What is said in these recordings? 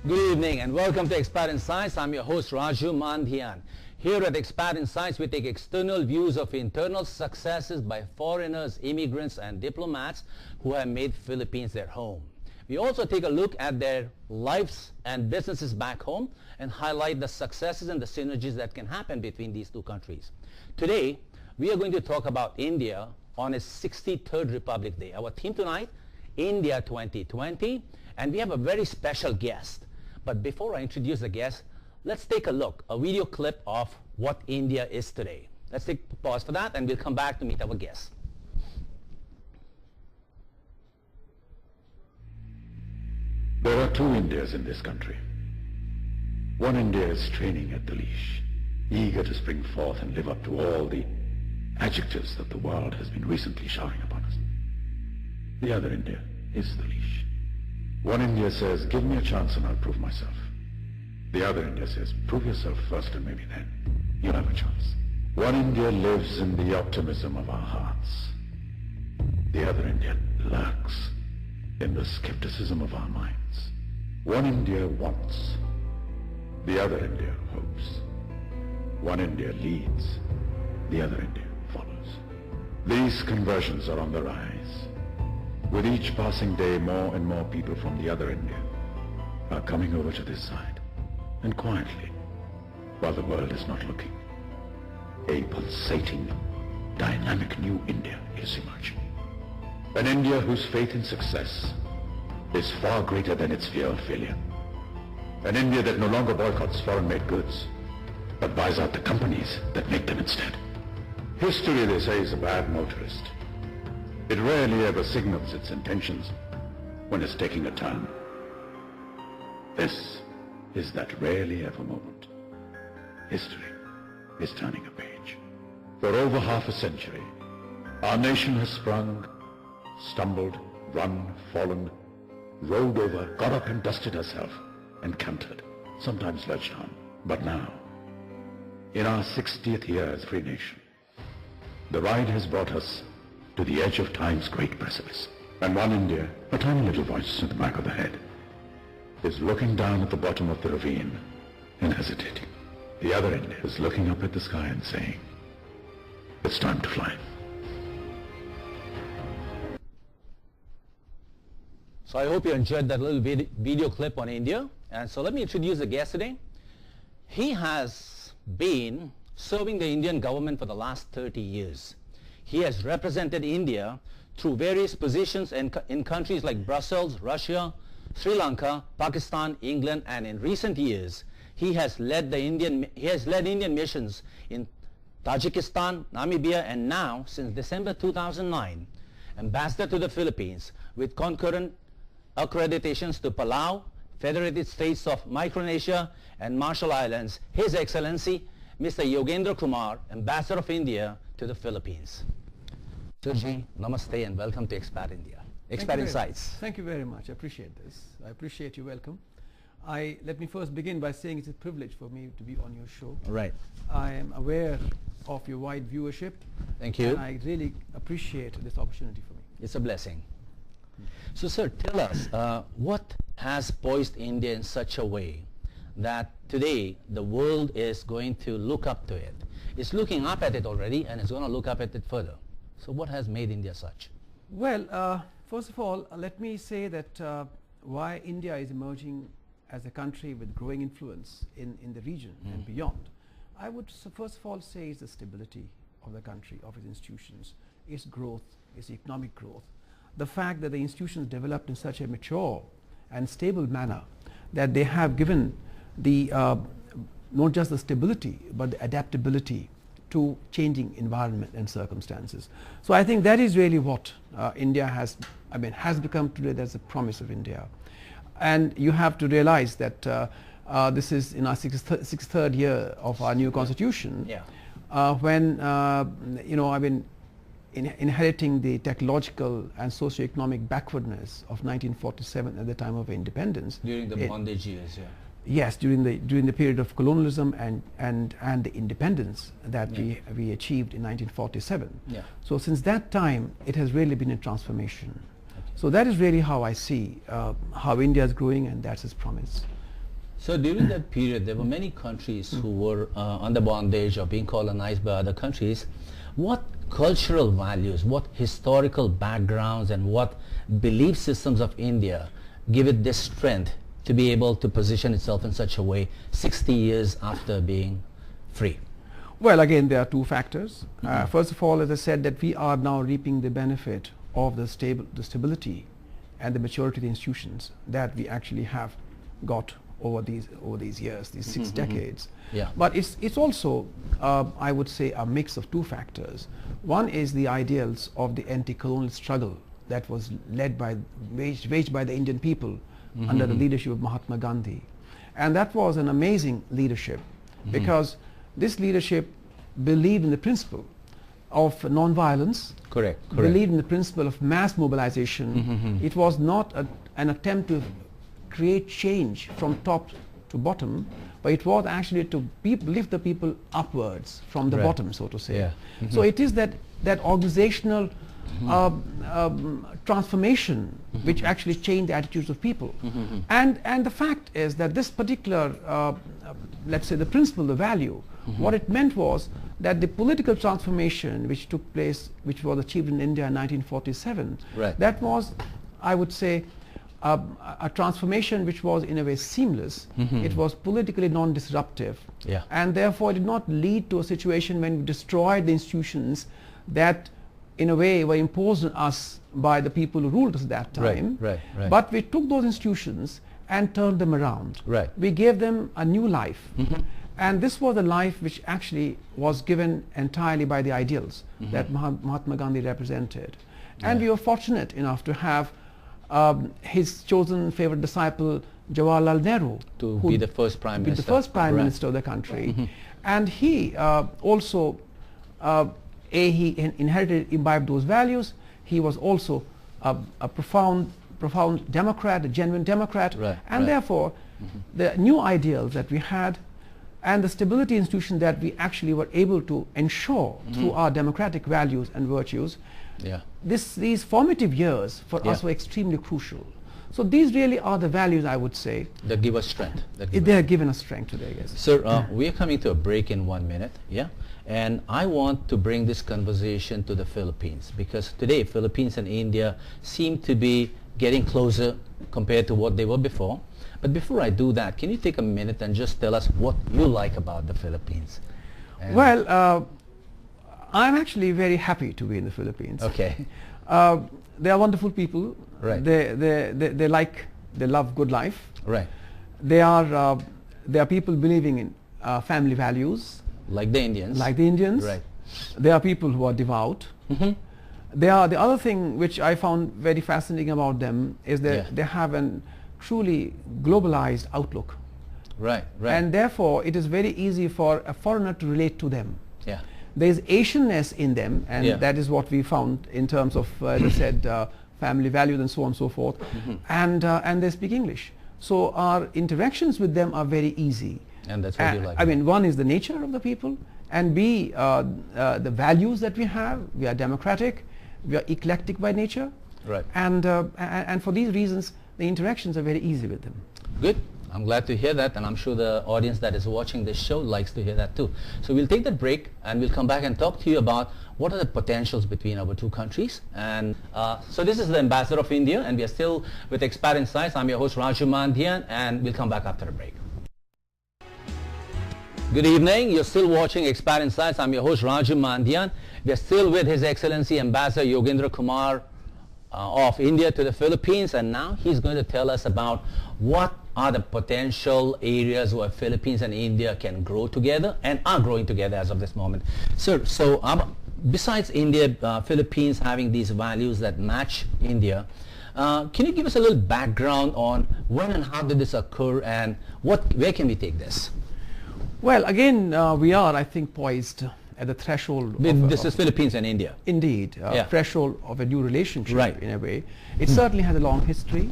Good evening and welcome to Expat Insights. I'm your host Raju Mandhian. Here at Expat Insights, we take external views of internal successes by foreigners, immigrants and diplomats who have made Philippines their home. We also take a look at their lives and businesses back home and highlight the successes and the synergies that can happen between these two countries. Today, we are going to talk about India on its 63rd Republic Day. Our theme tonight, India 2020, and we have a very special guest. But before I introduce the guest, let's take a look, a video clip of what India is today. Let's take a pause for that and we'll come back to meet our guest. There are two Indias in this country. One India is training at the leash, eager to spring forth and live up to all the adjectives that the world has been recently showering upon us. The other India is the leash. One India says, give me a chance and I'll prove myself. The other India says, prove yourself first and maybe then you'll have a chance. One India lives in the optimism of our hearts. The other India lurks in the skepticism of our minds. One India wants. The other India hopes. One India leads. The other India follows. These conversions are on the rise. With each passing day, more and more people from the other India are coming over to this side. And quietly, while the world is not looking, a pulsating, dynamic new India is emerging. An India whose faith in success is far greater than its fear of failure. An India that no longer boycotts foreign-made goods, but buys out the companies that make them instead. History, they say, is a bad motorist. It rarely ever signals its intentions when it's taking a turn. This is that rarely ever moment. History is turning a page. For over half a century, our nation has sprung, stumbled, run, fallen, rolled over, got up and dusted herself, and cantered, sometimes lurched on. But now, in our 60th year as a free nation, the ride has brought us to the edge of time's great precipice. And one India, a tiny little voice at the back of the head, is looking down at the bottom of the ravine and hesitating. The other India is looking up at the sky and saying, it's time to fly. So I hope you enjoyed that little video clip on India. And so let me introduce the guest today. He has been serving the Indian government for the last 30 years. He has represented India through various positions in countries like Brussels, Russia, Sri Lanka, Pakistan, England, and in recent years, he has led Indian missions in Tajikistan, Namibia, and now, since December 2009, ambassador to the Philippines with concurrent accreditations to Palau, Federated States of Micronesia, and Marshall Islands, His Excellency Mr. Yogendra Kumar, Ambassador of India to the Philippines. Sirji, namaste and welcome to Expat India. Expat Insights. Thank you very much. I appreciate this. I appreciate your welcome. Let me first begin by saying it's a privilege for me to be on your show. Right. I am aware of your wide viewership. Thank you. And I really appreciate this opportunity for me. It's a blessing. So, sir, tell us, what has poised India in such a way that today the world is going to look up to it? It's looking up at it already and it's going to look up at it further. So what has made India such? Well, first of all, let me say that why India is emerging as a country with growing influence in the region and beyond. I would first of all say is the stability of the country, of its institutions, its growth, its economic growth. The fact that the institutions developed in such a mature and stable manner that they have given the not just the stability but the adaptability to changing environment and circumstances. So I think that is really what India has become today. That's the promise of India. And you have to realize that this is in our 63rd year of our new constitution. Yeah. When inheriting the technological and socio-economic backwardness of 1947 at the time of independence. During the bondage years, yeah. Yes, during the period of colonialism and the independence that we achieved in 1947. Yeah. So since that time, it has really been a transformation. Okay. So that is really how I see how India is growing, and that's its promise. So during that period, there were many countries who were under bondage or being colonized by other countries. What cultural values, what historical backgrounds and what belief systems of India give it this strength to be able to position itself in such a way 60 years after being free? Well, again, there are two factors. First of all, as I said, that we are now reaping the benefit of the stability and the maturity of the institutions that we actually have got over these years, these 6 decades. Yeah. But it's also, I would say, a mix of two factors. One is the ideals of the anti-colonial struggle that was waged by the Indian people under the leadership of Mahatma Gandhi. And that was an amazing leadership because this leadership believed in the principle of non-violence, believed in the principle of mass mobilization. It was not an attempt to create change from top to bottom, but it was actually to lift the people upwards from the bottom, so to say. So it is that organizational transformation which actually changed the attitudes of people. And the fact is that this particular, let's say the principle, the value, what it meant was that the political transformation which took place, which was achieved in India in 1947, that was, I would say, a transformation which was in a way seamless. It was politically non-disruptive, and therefore it did not lead to a situation when we destroyed the institutions that in a way were imposed on us by the people who ruled us at that time. But we took those institutions and turned them around. We gave them a new life. And this was a life which actually was given entirely by the ideals that Mahatma Gandhi represented. And we were fortunate enough to have his chosen favorite disciple, Jawaharlal Nehru, to be the first prime minister. The first prime minister of the country. And he also, he inherited, imbibed those values. He was also a profound Democrat, a genuine Democrat. And therefore, the new ideals that we had and the stability institution that we actually were able to ensure through our democratic values and virtues, these formative years for us were extremely crucial. So these really are the values, I would say, that give us strength. They are giving us strength today, yes. Sir, we are coming to a break in 1 minute, and I want to bring this conversation to the Philippines, because today Philippines and India seem to be getting closer compared to what they were before. But before I do that, can you take a minute and just tell us what you like about the Philippines? Well, I'm actually very happy to be in the Philippines. Okay. They are wonderful people. They love good life. They are people believing in family values. Like the Indians. Like the Indians. They are people who are devout. They are, the other thing which I found very fascinating about them is that they have an truly globalized outlook. And therefore it is very easy for a foreigner to relate to them. There is Asianness in them, and that is what we found in terms of, as I said, family values and so on and so forth. And they speak English. So our interactions with them are very easy. And that's what you like. I mean, one is the nature of the people, and B, the values that we have. We are democratic, we are eclectic by nature. And for these reasons, the interactions are very easy with them. Good. I'm glad to hear that, and I'm sure the audience that is watching this show likes to hear that too. So we'll take that break, and we'll come back and talk to you about what are the potentials between our two countries. And so this is the Ambassador of India, and we are still with Expat Insights. I'm your host Raju Mandhian, and we'll come back after a break. Good evening. You're still watching Expat Insights. I'm your host Raju Mandhian. We are still with His Excellency Ambassador Yogendra Kumar of India to the Philippines, and now he's going to tell us about what are the potential areas where Philippines and India can grow together and are growing together as of this moment. Sir, so besides India, Philippines having these values that match India, can you give us a little background on when and how did this occur, and where can we take this? Well, again, we are, I think, poised at the threshold. This is Philippines and India. Indeed, threshold of a new relationship in a way. It certainly has a long history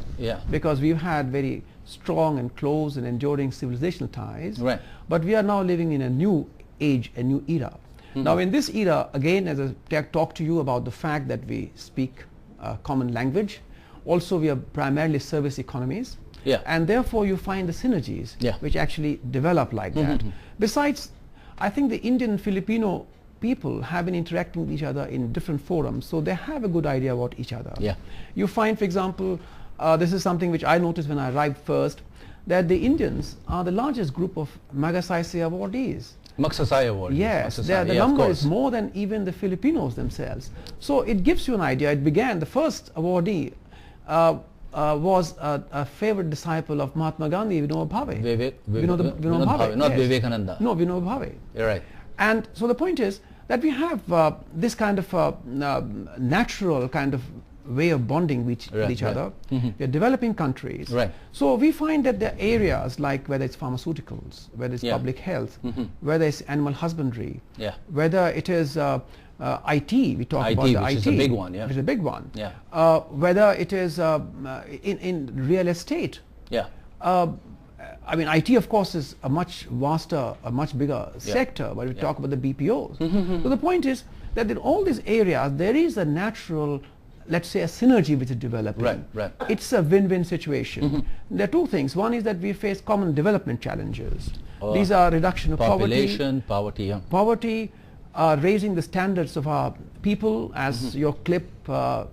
because we've had very strong and close and enduring civilizational ties. But we are now living in a new age, a new era. Now in this era, again, as I talk to you about the fact that we speak a common language, Also, we are primarily service economies. Yeah. And therefore, you find the synergies Yeah. which actually develop like that. Besides, I think the Indian and Filipino people have been interacting with each other in different forums, so they have a good idea about each other. Yeah. You find, for example, this is something which I noticed when I arrived first, that the Indians are the largest group of Magsaysay awardees. Magsaysay Award. Yes, Magsaysay, the yeah, of number course. is more than even the Filipinos themselves. So it gives you an idea. It began, the first awardee was a favorite disciple of Mahatma Gandhi, Vinoba Bhave. Vinod Bhave, not yes. Vivekananda. No, Vinoba Bhave. You're right. And so the point is that we have this kind of natural kind of way of bonding with each other. We are developing countries. Right. So we find that there are areas like whether it's pharmaceuticals, whether it's public health, whether it's animal husbandry, whether it is IT, we talk about the IT. Which is a big one, yeah. Which is a big one. Yeah. Whether it is in real estate. Yeah. I mean, IT, of course, is a much vaster, a much bigger sector, but we talk about the BPOs. So the point is that in all these areas, there is a natural, let's say, a synergy which is developing. Right, right. It's a win-win situation. There are two things. One is that we face common development challenges. These are reduction of population, poverty, yeah. poverty, raising the standards of our people, as your clip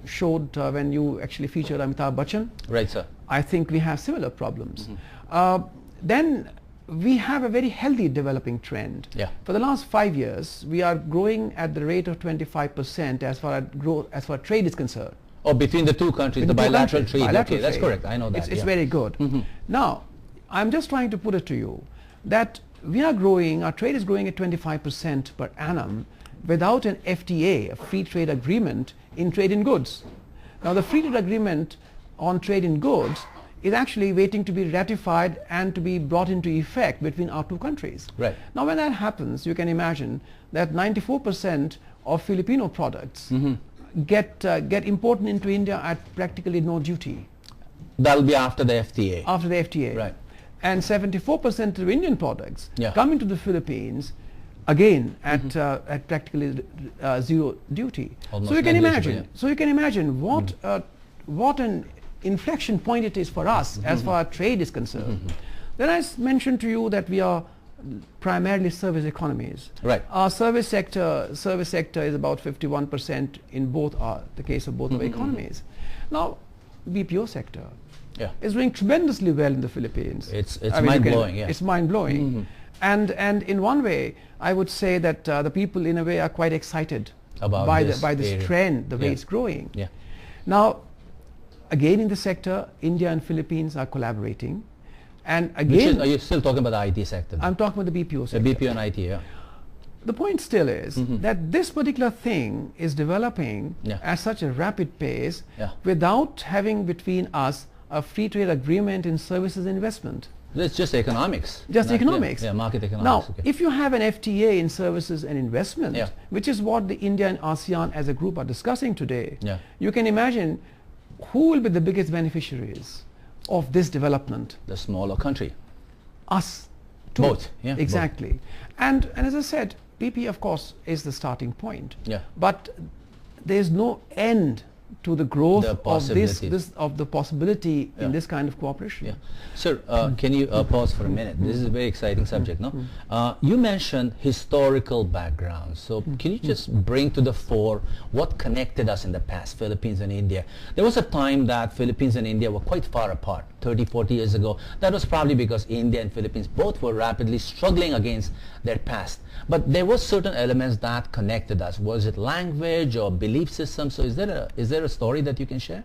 showed when you actually featured Amitabh Bachchan. Right, sir. I think we have similar problems. Then we have a very healthy developing trend. Yeah. For the last 5 years, we are growing at the rate of 25% as far as trade is concerned. Oh, between the two countries, the bilateral trade. Okay, that's correct. I know that. It's very good. Now, I'm just trying to put it to you that we are growing, our trade is growing at 25% per annum without an FTA, a free trade agreement in trade in goods. Now, the free trade agreement on trade in goods is actually waiting to be ratified and to be brought into effect between our two countries. Right. Now, when that happens, you can imagine that 94% of Filipino products get imported into India at practically no duty. That'll be after the FTA. After the FTA. Right. And 74% of Indian products Yeah. come into the Philippines again at practically zero duty. Almost So you can negligible, imagine. So you can imagine what an inflection point it is for us as far as trade is concerned. Then I mentioned to you that we are primarily service economies. Right. Our service sector is about 51% in both the case of both our economies. Now, BPO sector is doing tremendously well in the Philippines. It's mind-blowing, yeah. It's mind-blowing. And in one way, I would say that the people in a way are quite excited About by this this area. trend, the way Yeah. it's growing. Yeah. Now, again in the sector, India and Philippines are collaborating. And again, Are you still talking about the IT sector? I'm talking about the BPO The sector. BPO and IT, yeah. The point still is that this particular thing is developing at such a rapid pace without having between us a free trade agreement in services investment. It's just economics. Just Not- economics. Yeah, market economics. Now, okay. if you have an FTA in services and investment, Yeah. which is what the India and ASEAN as a group are discussing today, Yeah. you can imagine who will be the biggest beneficiaries of this development. The smaller country. Us. Too. Both, yeah, both. Exactly. And as I said, PP of course is the starting point. Yeah. But there is no end to the growth The of possibility. the possibility Yeah. in this kind of cooperation. Yeah. Sir, can you pause for a minute? This is a very exciting subject, no? You mentioned historical background. So can you just bring to the fore what connected us in the past, Philippines and India? There was a time that Philippines and India were quite far apart, 30, 40 years ago. That was probably because India and Philippines both were rapidly struggling against their past. But there were certain elements that connected us. Was it language or belief system? So is there a story that you can share?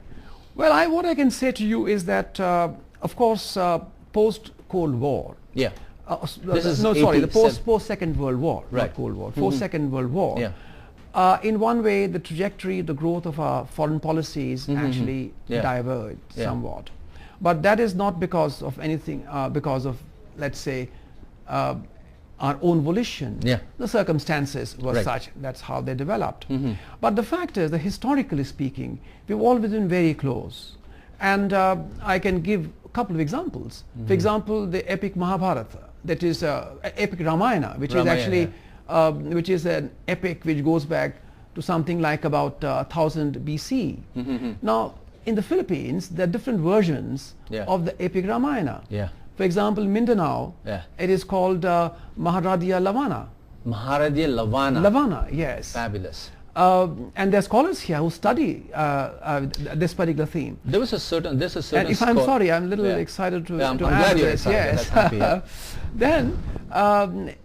Well, what I can say to you is that, of course, post-Cold War. Yeah. This is the 87. post-Second World War, Right. not Cold War. Post-Second World War. Yeah. In one way, the trajectory, the growth of our foreign policies actually diverged somewhat. But that is not because of anything, because of, let's say, our own volition. Yeah. The circumstances were Right. such, that's how they developed. But the fact is that historically speaking, we've always been very close. And I can give a couple of examples. For example, the epic Mahabharata, that is epic Ramayana, which is actually, which is an epic which goes back to something like about 1000 BC. Now, in the Philippines, there are different versions Yeah. of the epic Ramayana. Yeah. For example, Mindanao, Yeah. it is called Maharadya Lavana. Maharadya Lavana. Lavana, yes. Fabulous. And there are scholars here who study this particular theme. There's a certain And if I'm sorry, I'm a little Yeah. excited to, Yeah, I'm to glad add you're this. excited. Yes. That's happy, yeah. Then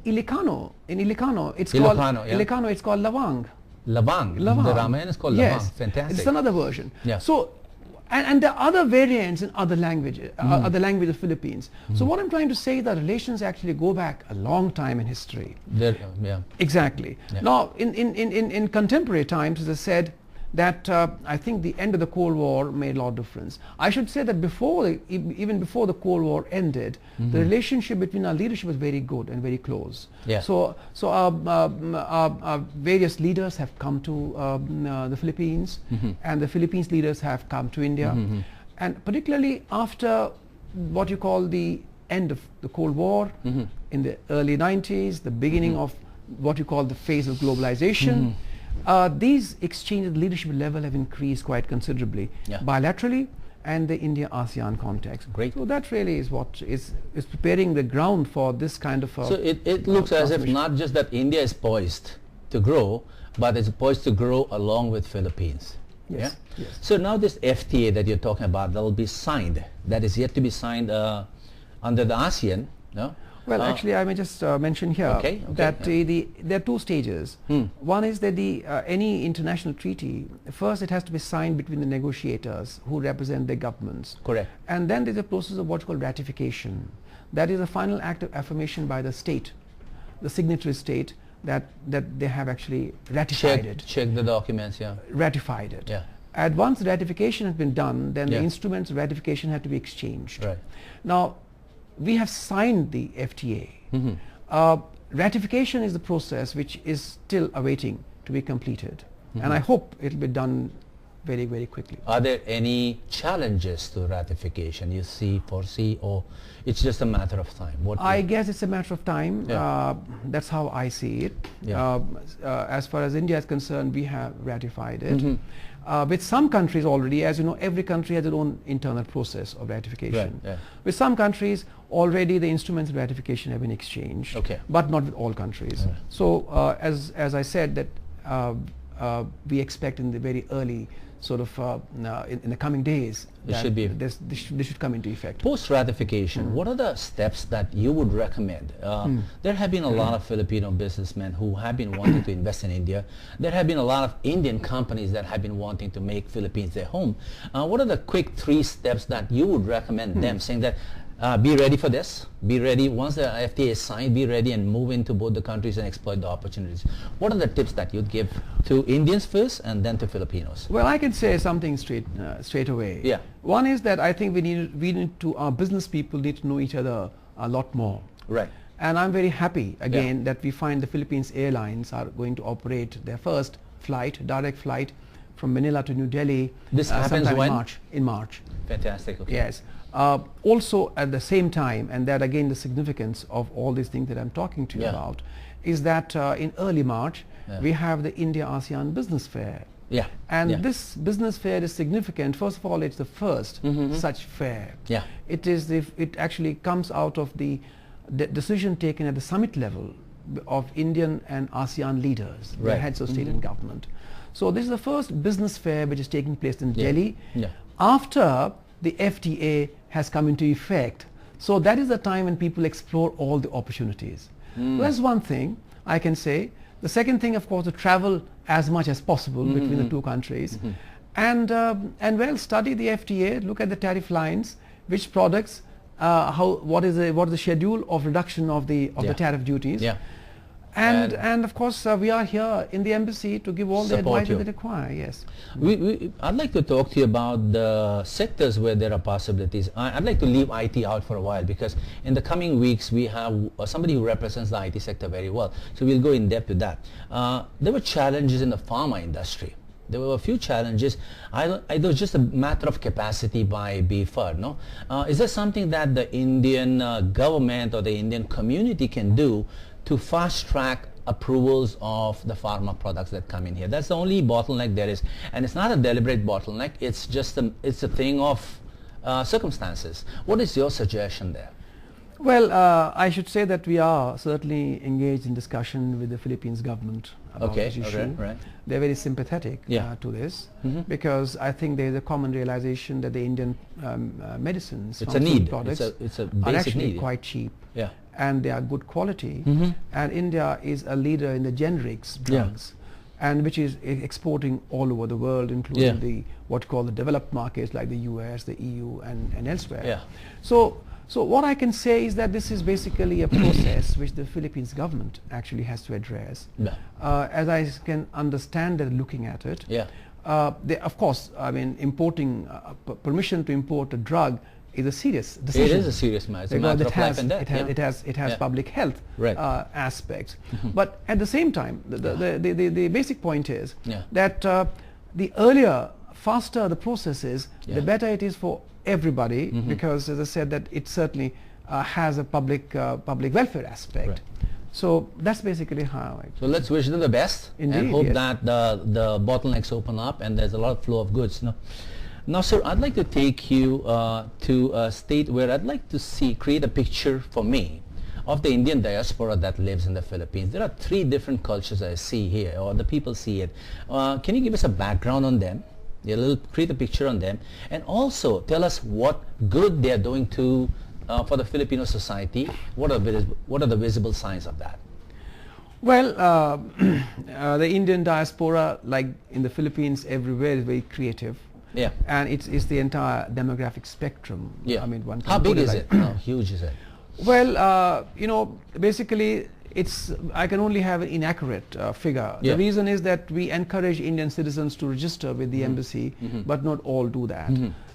Ilocano, in Ilocano, it's Ilocano, yeah. Ilocano, it's called Lavang. Lavang. Lavang. The Ramayana is called Yes. Lavang. Fantastic. It's another version. Yeah. So, and there are other variants in other languages, other languages of Philippines. So what I'm trying to say is that relations actually go back a long time in history. Yeah. Exactly. Yeah. Now, in contemporary times, as I said, that I think the end of the Cold War made a lot of difference. I should say that even before the Cold War ended, the relationship between our leadership was very good and very close. Yeah. So our various leaders have come to the Philippines, and the Philippines leaders have come to India, and particularly after what you call the end of the Cold War, in the early 90s, the beginning of what you call the phase of globalization. These exchanges at leadership level have increased quite considerably, Yeah. bilaterally and the India-ASEAN context. Great. So that really is what is preparing the ground for this kind of So it looks as if transformation. not just that India is poised to grow, but it's poised to grow along with Philippines. Yes, Yeah? yes. So now this FTA that you're talking about, that will be signed, that is yet to be signed under the ASEAN, no? Well, actually, I may just mention here Okay, that yeah. there are two stages. One is that any international treaty, first it has to be signed between the negotiators who represent their governments. Correct. And then there's a process of what's called ratification. That is a final act of affirmation by the state, the signatory state, that they have actually ratified it. Check the documents, yeah. Ratified it. Yeah. And once ratification has been done, then Yeah. the instruments of ratification have to be exchanged. Right. Now, we have signed the FTA. Ratification is the process which is still awaiting to be completed. And I hope it will be done very, very quickly. Are there any challenges to ratification you foresee, or it's just a matter of time? What I guess it's a matter of time. Yeah. That's how I see it. Yeah. As far as India is concerned, we have ratified it. With some countries already, as you know, every country has its own internal process of ratification. Right, yeah. With some countries, already the instruments of ratification have been exchanged, Okay. but not with all countries. Yeah. So, as I said, that we expect in the very early sort of in the coming days It that should be- this should come into effect. Post-ratification, what are the steps that you would recommend? There have been a lot of Filipino businessmen who have been wanting to invest in India. There have been a lot of Indian companies that have been wanting to make Philippines their home. What are the quick 3 steps that you would recommend them, saying that be ready for this, be ready, once the FTA is signed, be ready and move into both the countries and exploit the opportunities? What are the tips that you'd give to Indians first and then to Filipinos? Well, I can say something straight away. Yeah. One is that I think our business people need to know each other a lot more. Right. And I'm very happy again that we find the Philippines Airlines are going to operate their first flight, direct flight from Manila to New Delhi. This happens sometime when? In March. Fantastic. Okay. Yes. Also at the same time, and that again the significance of all these things that I'm talking to you Yeah. about, is that in early March Yeah. we have the India-ASEAN Business Fair. Yeah. And yeah. this business fair is significant. First of all, it's the first such fair. Yeah. It actually comes out of the decision taken at the summit level of Indian and ASEAN leaders, the Right. heads of state and government. So this is the first business fair which is taking place in Delhi Yeah. after the FTA has come into effect. So that is the time when people explore all the opportunities. That's one thing I can say. The second thing, of course, to travel as much as possible between the two countries, and well, study the FTA, look at the tariff lines, which products, what is the schedule of reduction of the tariff duties, Yeah. and of course we are here in the embassy to give all the Support advice you. that they require. Yes. I'd like to talk to you about the sectors where there are possibilities. I'd like to leave IT out for a while because in the coming weeks we have somebody who represents the IT sector very well. So we'll go in depth with that. There were challenges in the pharma industry. There were a few challenges. It was just a matter of capacity by BFAR, no? Is there something that the Indian government or the Indian community can do to fast track approvals of the pharma products that come in here. That's the only bottleneck there is, and it's not a deliberate bottleneck. It's just it's a thing of circumstances. What is your suggestion there? Well, I should say that we are certainly engaged in discussion with the Philippines government about this issue. Right. They're very sympathetic to this, because I think there is a common realization that the Indian medicines, it's a need. products, it's a are basic actually need. quite cheap, Yeah. and they are good quality. And India is a leader in the generics drugs, and which is exporting all over the world, including the what you call the developed markets like the US, the EU, and elsewhere. Yeah. So what I can say is that this is basically a process which the Philippines government actually has to address. Yeah. As I can understand that looking at it, they, of course, I mean, importing permission to import a drug is a serious decision. It is a serious matter. It's a because matter of life and death. It has public health aspects. But at the same time, the basic point is that the earlier, faster the process is, the better it is for everybody, because as I said, that it certainly has a public welfare aspect. So that's basically how so let's wish them the best. Indeed, and hope that the bottlenecks open up and there's a lot of flow of goods. Now, sir, I'd like to take you to a state where I'd like to create a picture for me of the Indian diaspora that lives in the Philippines. There are 3 different cultures I see here, or the people see it. Can you give us a background on them? Create a picture on them, and also tell us what good they are doing to for the Filipino society. What are the visible signs of that? Well, the Indian diaspora, like in the Philippines, everywhere is very creative. Yeah. And it's the entire demographic spectrum. Yeah. I mean, one can How big put is like it? How huge is it? Well, basically, I can only have an inaccurate figure. The reason is that we encourage Indian citizens to register with the embassy, but not all do that.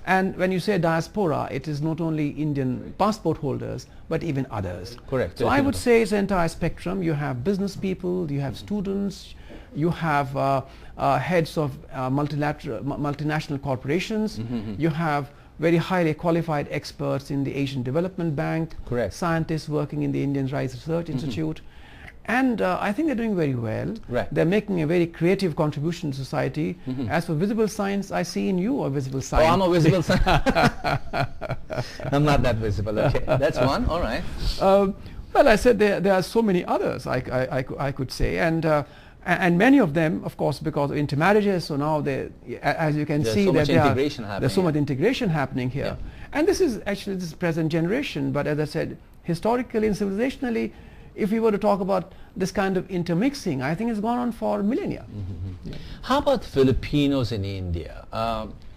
And when you say diaspora, it is not only Indian passport holders, but even others. Correct. So I would say it's an entire spectrum. You have business people, you have students, you have heads of multinational corporations, you have very highly qualified experts in the Asian Development Bank, scientists working in the Indian Rice Research Institute, and I think they're doing very well. They're making a very creative contribution to society. As for visible signs, I see in you a visible sign. Oh, I'm a visible sign. I'm not that visible. Okay, that's one. All right. Well, I said there are so many others. I could say, and many of them, of course, because of intermarriages. So now, as you can see, there's How about Filipinos in India?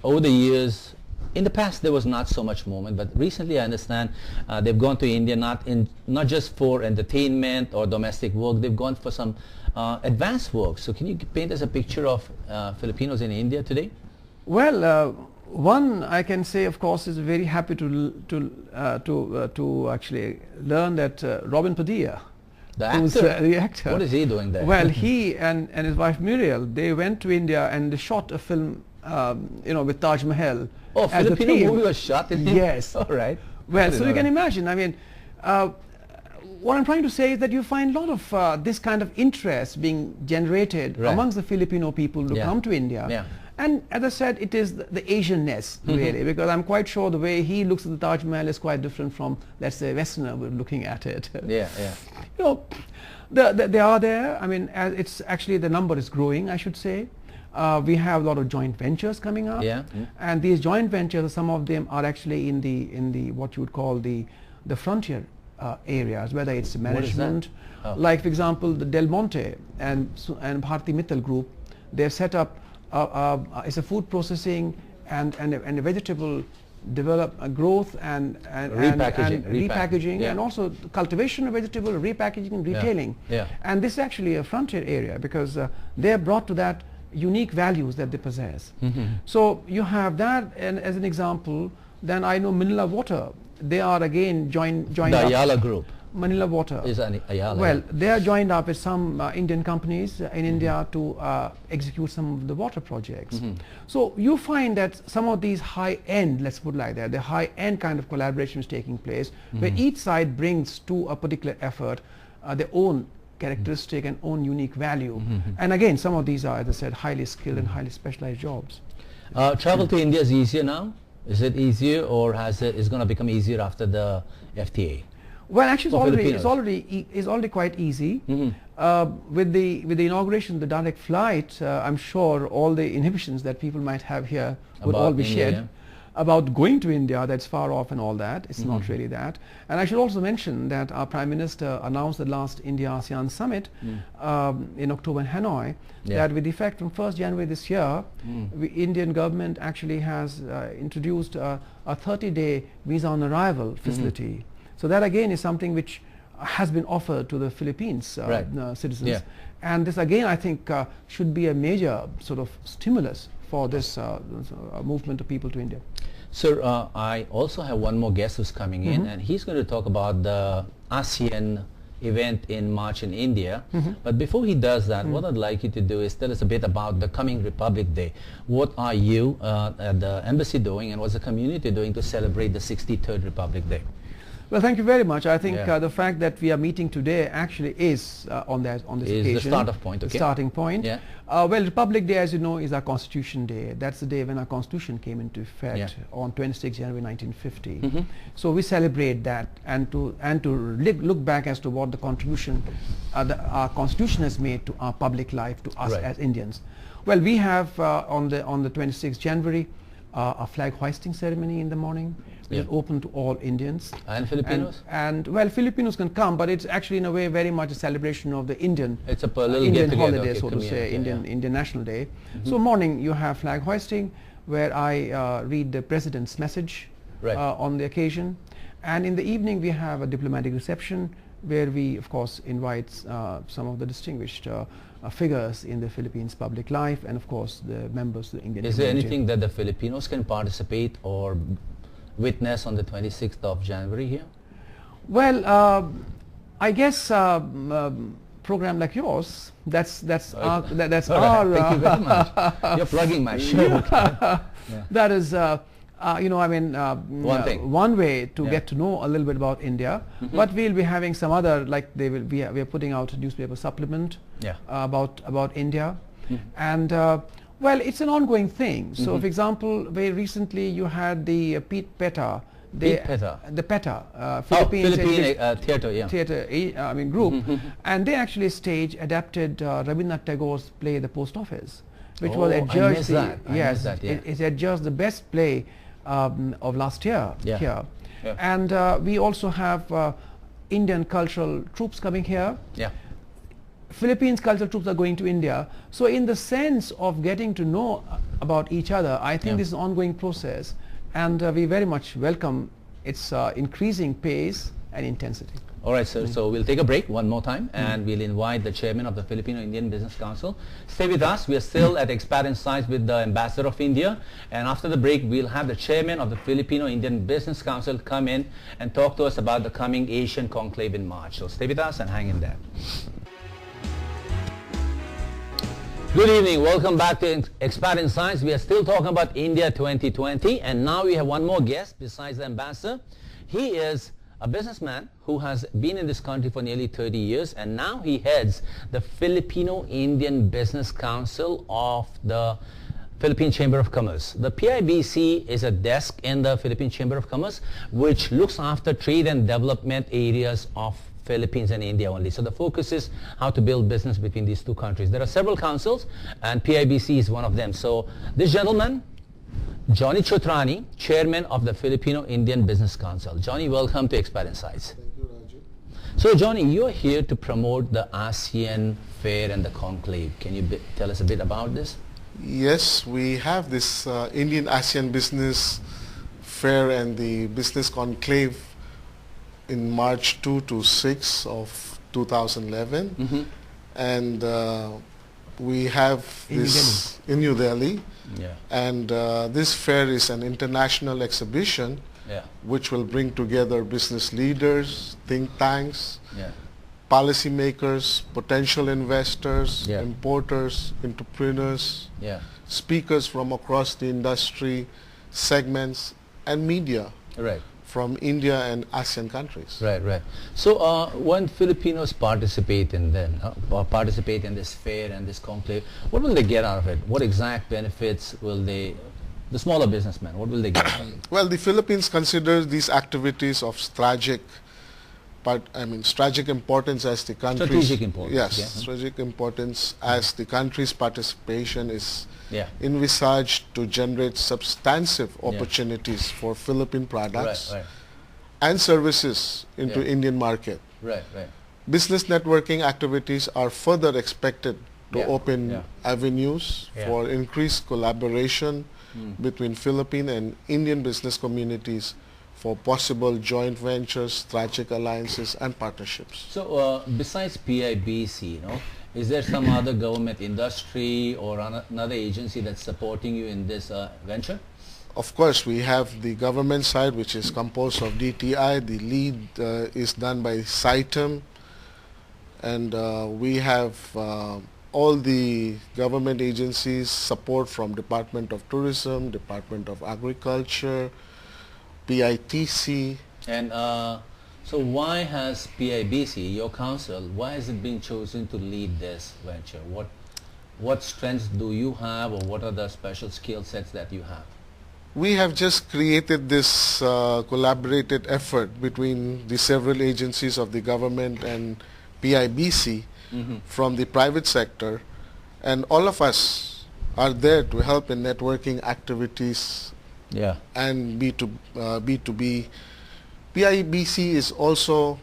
Over the years, in the past there was not so much movement, but recently I understand they've gone to India not just for entertainment or domestic work. They've gone for some advanced work. So can you paint us a picture of Filipinos in India today? Well, one I can say, of course, is very happy to actually learn that Robin Padilla, the actor, what is he doing there? Well, he and his wife Muriel, they went to India and they shot a film, with Taj Mahal. Oh, Filipino movie was shot in India? Yes. All right. Well, so you can imagine. I mean, what I'm trying to say is that you find a lot of this kind of interest being generated amongst the Filipino people who come to India. And as I said, it is the Asianness, really, because I'm quite sure the way he looks at the Taj Mahal is quite different from, let's say, Westerner looking at it. They are there. I mean, it's actually, the number is growing, I should say. We have a lot of joint ventures coming up. And these joint ventures, some of them are actually in the what you would call the frontier areas, whether it's management. Like, for example, the Del Monte and Bharti Mittal Group, they've set up it's a food processing and a vegetable growth and repackaging and also cultivation of vegetable, repackaging and retailing. And this is actually a frontier area because they are brought to that unique values that they possess. So you have that, and as an example, then I know Manila Water. They are again joined the Ayala Group. Manila Water is an Ayala. Well, they are joined up with some Indian companies in India to execute some of the water projects. So you find that some of these high-end, let's put it like that, the high-end kind of collaboration is taking place, where each side brings to a particular effort their own characteristic and own unique value. And again, some of these are, as I said, highly skilled and highly specialized jobs. Travel to India is easier now? Is it easier, or is going to become easier after the FTA? Well, actually, it's already quite easy. With the inauguration, the direct flight, I'm sure all the inhibitions that people might have here would all be shed. About going to India, that's far off and all that. It's not really that. And I should also mention that our Prime Minister announced the last India-ASEAN summit in October in Hanoi, that with effect from 1st January this year, the Indian government actually has introduced a 30-day visa on arrival facility. So that again is something which has been offered to the Philippines citizens. And this again, I think, should be a major sort of stimulus for this movement of people to India. Sir, I also have one more guest who's coming in, and he's going to talk about the ASEAN event in March in India. But before he does that, what I'd like you to do is tell us a bit about the coming Republic Day. What are you at the embassy doing, and what's the community doing to celebrate the 63rd Republic Day? Well, thank you very much. I think the fact that we are meeting today actually is on this occasion. The start of point, okay. The starting point. Well, Republic Day, as you know, is our Constitution Day. That's the day when our Constitution came into effect on 26 January 1950. So we celebrate that and to look back as to what the contribution our Constitution has made to our public life, to us as Indians. Well, we have on the 26th January a flag hoisting ceremony in the morning. It's open to all Indians. And Filipinos? And well, Filipinos can come, but it's actually in a way very much a celebration of the Indian Indian holiday, so to say, Indian National Day. So morning you have flag hoisting, where I read the President's message on the occasion. And in the evening we have a diplomatic reception, where we of course invite some of the distinguished figures in the Philippines public life, and of course the members of the Indian community. Is there anything that the Filipinos can participate or witness on the 26th of January here? Well, I guess program like yours, that's our thank you very much. You're plugging my show. That is you know, I mean, one way to get to know a little bit about India. But we'll be having some other, like we are putting out a newspaper supplement about India. And well, it's an ongoing thing. So, for example, very recently you had the PETA, the PETA, Philippine theatre group, and they actually adapted Rabindranath Tagore's play The Post Office, which was adjudged it's adjudged the best play of last year here. And we also have Indian cultural troops coming here. Philippines cultural troops are going to India. So in the sense of getting to know about each other, I think this is an ongoing process, and we very much welcome its increasing pace and intensity. All right, sir. So we'll take a break one more time, and we'll invite the chairman of the Filipino-Indian Business Council. Stay with us. We are still at Expat Insights with the Ambassador of India, and after the break, we'll have the chairman of the Filipino-Indian Business Council come in and talk to us about the coming Asian conclave in March. So stay with us and hang in there. Good evening. Welcome back to Expat Insights. We are still talking about India 2020, and now we have one more guest besides the ambassador. He is a businessman who has been in this country for nearly 30 years, and now he heads the Filipino-Indian Business Council of the Philippine Chamber of Commerce. The PIBC is a desk in the Philippine Chamber of Commerce which looks after trade and development areas of Philippines and India only. So the focus is how to build business between these two countries. There are several councils, and PIBC is one of them. So this gentleman, Johnny Chotrani, chairman of the Filipino-Indian Business Council. Johnny, welcome to Expat Insights. Thank you, Raju. So Johnny, you're here to promote the ASEAN Fair and the Conclave. Can you tell us a bit about this? Yes, we have this Indian ASEAN Business Fair and the Business Conclave in March 2 to 6 of 2011, and we have this in New Delhi, and this fair is an international exhibition which will bring together business leaders, think tanks, policymakers, potential investors, importers, entrepreneurs, speakers from across the industry segments, and media. from India and ASEAN countries. Right, right. So when Filipinos participate in this fair and this conclave, what will they get out of it? What exact benefits will the smaller businessmen, what will they get out of it? Well, the Philippines considers these activities of strategic importance as the country's... Strategic importance. Yes, yeah. strategic importance as the country's participation is Yeah. envisaged to generate substantive opportunities for Philippine products Right, right, and services into Yeah. Indian market. right, right. Business networking activities are further expected to Yeah, open yeah. avenues Yeah. for increased collaboration between Philippine and Indian business communities for possible joint ventures, strategic alliances and partnerships. So besides PIBC, is there some other government industry or another agency that's supporting you in this venture? Of course, we have the government side, which is composed of DTI. The lead is done by CITEM, and we have all the government agencies support from Department of Tourism, Department of Agriculture, PITC. And so why has PIBC, your council, why has it been chosen to lead this venture? What strengths do you have, or what are the special skill sets that you have? We have just created this collaborated effort between the several agencies of the government and PIBC from the private sector, and all of us are there to help in networking activities Yeah. and B2B. PIBC is also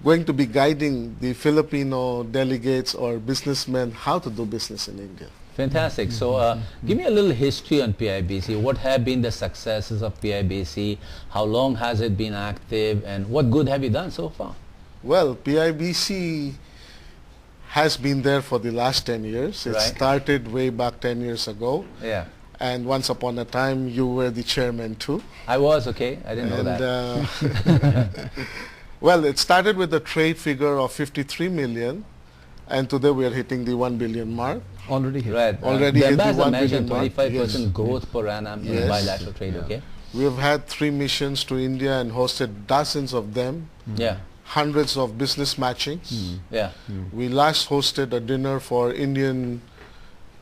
going to be guiding the Filipino delegates or businessmen how to do business in India. Fantastic. So give me a little history on PIBC. What have been the successes of PIBC? How long has it been active, and what good have you done so far? Well, PIBC has been there for the last 10 years. It Right. started way back 10 years ago. Yeah. And once upon a time, you were the chairman too. I was, okay. I didn't know that. Well, it started with a trade figure of 53 million, and today we are hitting the 1 billion mark. Already here. Right. Already the hit the ambassador 1 mentioned billion mark. 25% Yes. growth per annum in Yes. bilateral trade, okay? We have had 3 missions to India and hosted dozens of them, Yeah. hundreds of business matchings. Yeah. We last hosted a dinner for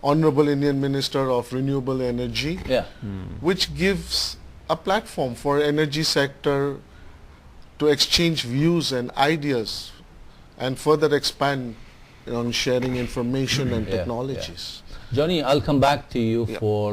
Honorable Indian Minister of Renewable Energy, Yeah. which gives a platform for energy sector to exchange views and ideas and further expand on sharing information and Yeah, technologies. Johnny, I'll come back to you Yeah. for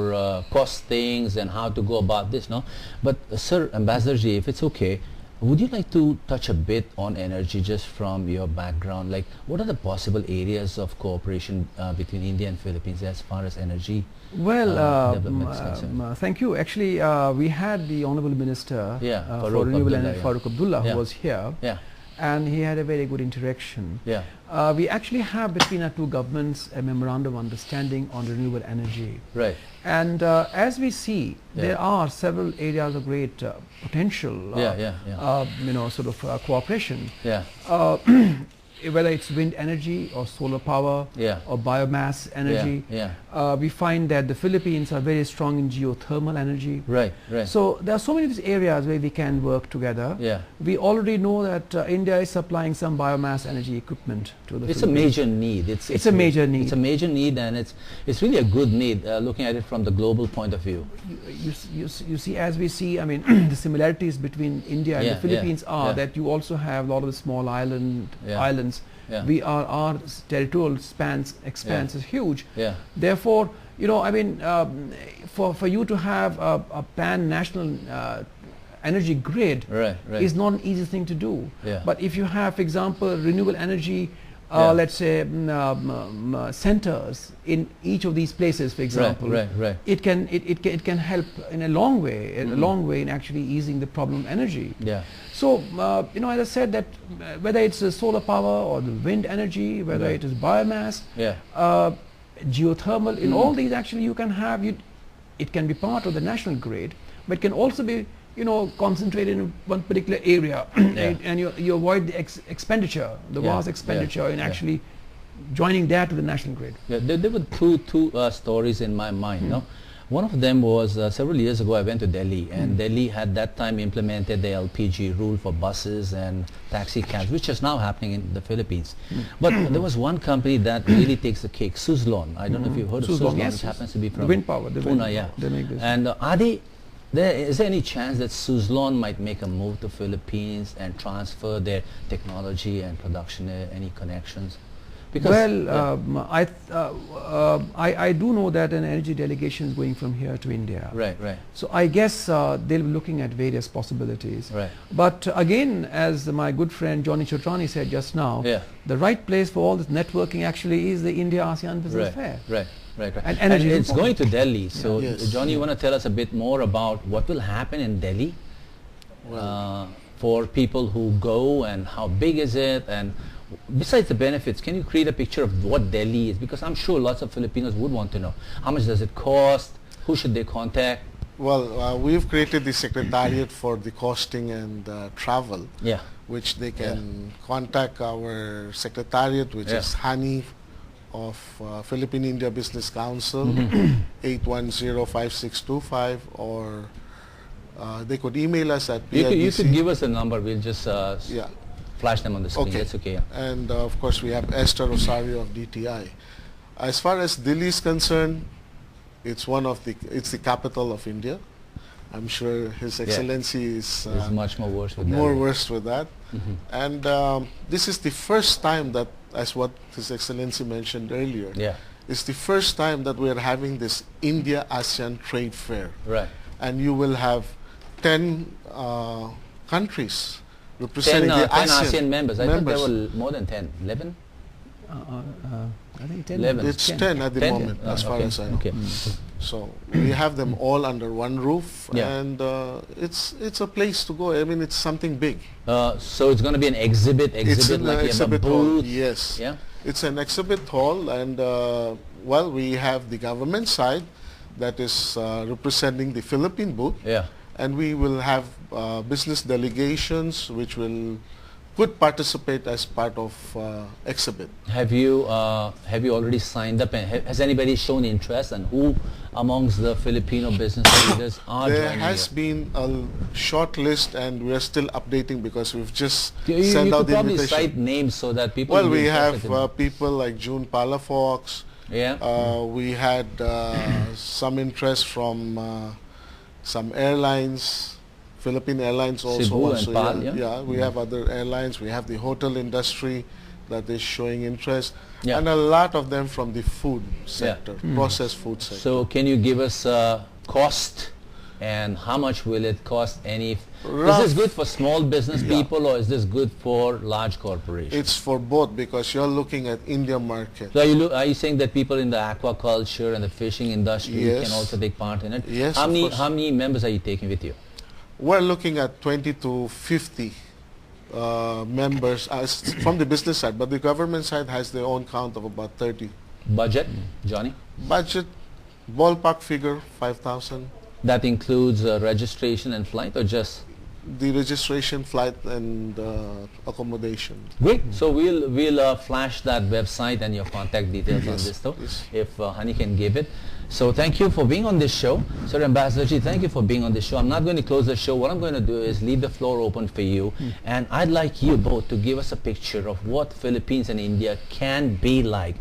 costings and how to go about this, no? But Sir Ambassador Ji, if it's okay, would you like to touch a bit on energy just from your background? Like, what are the possible areas of cooperation between India and Philippines as far as energy development is concerned? Thank you. Actually, we had the Honorable Minister Yeah, for Farooq Renewable Abdullah, Energy, yeah. Farooq Abdullah, Yeah. who was here, Yeah. and he had a very good interaction. Yeah. We actually have between our two governments a memorandum of understanding on renewable energy. Right. And as we see, Yeah. there are several areas of great potential, cooperation. Yeah. Whether it's wind energy or solar power Yeah. or biomass energy. Yeah. We find that the Philippines are very strong in geothermal energy. Right. Right. So there are so many of these areas where we can work together. Yeah. We already know that India is supplying some biomass energy equipment to the It's a Philippines. major need. It's a major need. It's a major need, and it's really a good need. Looking at it from the global point of view. You see, as we see, I mean, the similarities between India and Yeah, the Philippines yeah, are yeah. that you also have a lot of the small islands. Yeah. Our territorial expanse is huge. Yeah. Therefore, for you to have a pan-national energy grid Right. Right. is not an easy thing to do. Yeah. But if you have, for example, renewable energy, Yeah. let's say centers in each of these places, for example, Right. it can help in a long way in actually easing the problem of energy. Yeah. So as I said, that whether it's solar power or the wind energy, whether Right. it is biomass, Yeah. geothermal, in all these actually you can have it can be part of the national grid, but it can also be concentrated in one particular area, Yeah. and you avoid the expenditure, the Yeah, vast expenditure in yeah. actually joining that to the national grid. Yeah, there were two stories in my mind. No, One of them was several years ago I went to Delhi, and Delhi had that time implemented the LPG rule for buses and taxi cabs, which is now happening in the Philippines. But there was one company that really takes the cake, Suzlon. I don't know if you've heard of Suzlon. Yes, It happens to be from the wind power. The Pune, yeah. They make this. And is there any chance that Suzlon might make a move to Philippines and transfer their technology and production? Any connections? Because I do know that an energy delegation is going from here to India. Right, right. So I guess they'll be looking at various possibilities. Right. But again, as my good friend Johnny Chotrani said just now, the right place for all this networking actually is the India-ASEAN Business Fair. Right. Right. And And energy it's going to Delhi. So, Yes. Johnny, you want to tell us a bit more about what will happen in Delhi for people who go, and how big is it? And besides the benefits, can you create a picture of what Delhi is? Because I'm sure lots of Filipinos would want to know. How much does it cost? Who should they contact? Well, we've created the secretariat for the costing and travel, Yeah. which they can contact our secretariat, which is Hani of Philippine India Business Council, 810-5625, or they could email us at You PIBC. could give us a number. We'll just flash them on the screen. Okay. That's okay. Yeah. And of course, we have Esther Rosario of DTI. As far as Delhi is concerned, it's the capital of India. I'm sure His Excellency is It's much more worse with more Delhi. versed with that. And this is the first time that, as what His Excellency mentioned earlier, Yeah. it's the first time that we are having this India-ASEAN trade fair. Right. And you will have 10 countries 10 representing the ASEAN members. I thought there members. were more than 10. 11? I think 10. 11. It's 10 at the 10? moment, as far Okay. as I know. Okay. So we have them all under one roof, Yeah. and it's a place to go. I mean, it's something big. So it's going to be an exhibit It's an like you have a exhibit hall. booth. Yes, Yeah. it's an exhibit hall, and we have the government side that is representing the Philippine booth, Yeah. and we will have business delegations which could participate as part of exhibit. Have you already signed up, and has anybody shown interest, and who amongst the Filipino business leaders are There joining has you? been a short list, and we are still updating because we've just You sent could out the probably invitation. cite names so that people Well, will be we have interested in it. people like June Palafox. Yeah. We had some interest from some airlines, Philippine Airlines also. Cebu and PAL, we have other airlines. We have the hotel industry that is showing interest, Yeah. and a lot of them from the food sector, processed food sector. So can you give us cost, and how much will it cost? Is this good for small business people, or is this good for large corporations? It's for both, because you're looking at India market. So are you saying that people in the aquaculture and the fishing industry Yes. can also take part in it? Yes, How of many course. how many members are you taking with you? We're looking at 20 to 50 members from the business side, but the government side has their own count of about 30. Budget, Johnny? Budget, ballpark figure, 5,000. That includes registration and flight, or just? The registration, flight, and accommodation. Great. So we'll flash that website and your contact details on Yes, this, though, yes. if Hani can give it. So thank you for being on this show. Sir Ambassador Ji, thank you for being on this show. I'm not going to close the show. What I'm going to do is leave the floor open for you. And I'd like you both to give us a picture of what Philippines and India can be like,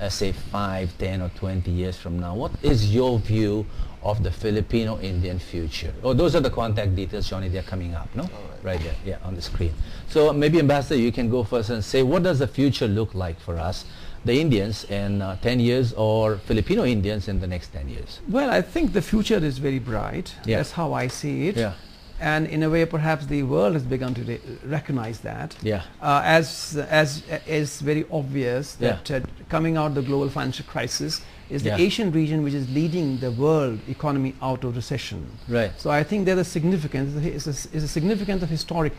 say 5, 10 or 20 years from now. What is your view of the Filipino-Indian future? Oh, those are the contact details, Johnny. They're coming up, no? Right there, yeah, on the screen. So maybe, Ambassador, you can go first and say, what does the future look like for us, the Indians, in 10 years, or Filipino Indians in the next 10 years? Well, I think the future is very bright. Yeah. That's how I see it. Yeah. And in a way, perhaps the world has begun to recognize that. Yeah. As is very obvious that coming out of the global financial crisis is the Asian region which is leading the world economy out of recession. Right. So I think there's a significance. Is a significance of historic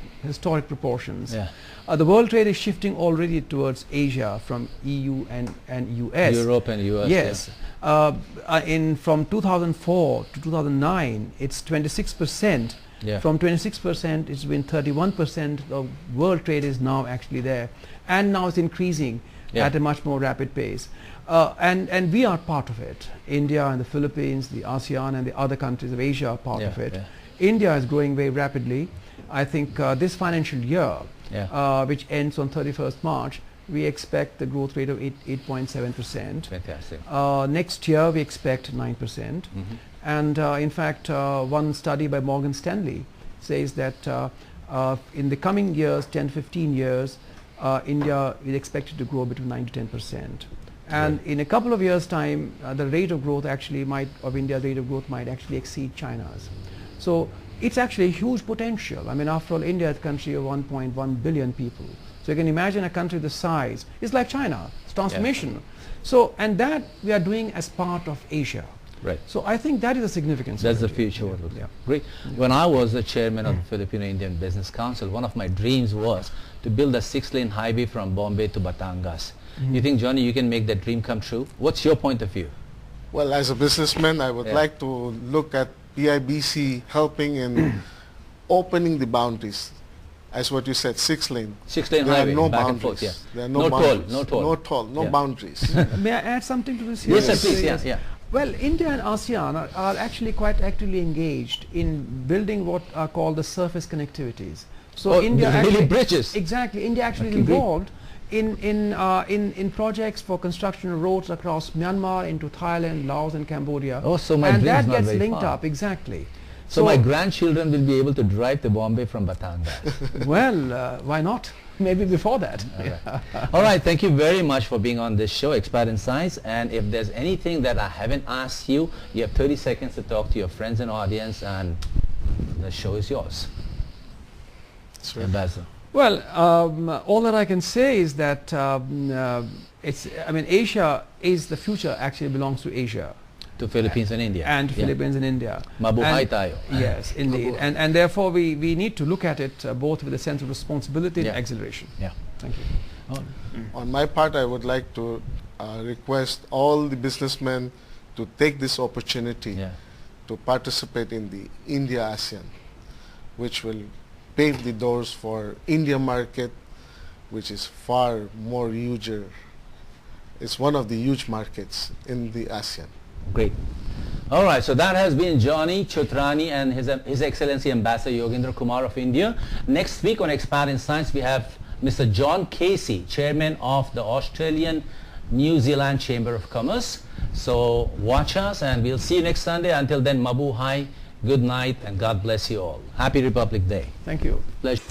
proportions. Yeah. The world trade is shifting already towards Asia from EU and US. Europe and US. Yes. From 2004 to 2009, it's 26%. Yeah. From 26%, it's been 31% of world trade is now actually there, and now it's increasing. at a much more rapid pace. And we are part of it. India and the Philippines, the ASEAN and the other countries of Asia are part of it. India is growing very rapidly. I think this financial year, which ends on 31st March, we expect the growth rate of 8.7%. Fantastic. Next year we expect 9%. And in fact, one study by Morgan Stanley says that in the coming years, 10-15 years, India is expected to grow between 9 to 10%. And in a couple of years' time, the rate of growth actually India's rate of growth might actually exceed China's. So it's actually a huge potential. I mean, after all, India is a country of 1.1 billion people. So you can imagine a country the size. It's like China. It's transformational. So, and that we are doing as part of Asia. Right. So I think that is a significance. That's the future. Great. When I was the chairman of the Filipino-Indian Business Council, one of my dreams was to build a 6-lane highway from Bombay to Batangas. You think, Johnny, you can make that dream come true? What's your point of view? Well, as a businessman, I would like to look at PIBC helping in opening the boundaries. As what you said, 6-lane. 6-lane there highway, are no back boundaries. And forth, There are no boundaries. No toll. No boundaries. May I add something to this here? Yes, sir, please. Yeah. Well, India and ASEAN are actually quite actively engaged in building what are called the surface connectivities. So India actually, bridges. Exactly. India actually is involved in projects for construction of roads across Myanmar into Thailand, Laos and Cambodia. Oh, so my and dream is that not gets very linked far. up, exactly. So my grandchildren will be able to drive to Bombay from Batangas. Well, why not? Maybe before that. All right, thank you very much for being on this show, Expert in Science. And if there's anything that I haven't asked you, you have 30 seconds to talk to your friends and audience, and the show is yours. Sure. Ambassador. Well, all that I can say is that Asia is the future. Actually belongs to Asia. To Philippines and India. And Philippines and India. Mabuhay tayo. Yes, indeed. And therefore we need to look at it both with a sense of responsibility and exhilaration. Yeah. Thank you. On my part, I would like to request all the businessmen to take this opportunity to participate in the India-ASEAN, which will pave the doors for India market, which is far more huger. It's one of the huge markets in the ASEAN. Great. All right, so that has been Johnny Chotrani and His Excellency Ambassador Yogendra Kumar of India. Next week on Expert in Science, we have Mr. John Casey, Chairman of the Australian New Zealand Chamber of Commerce. So watch us and we'll see you next Sunday. Until then, Mabuhay, good night, and God bless you all. Happy Republic Day. Thank you. Pleasure.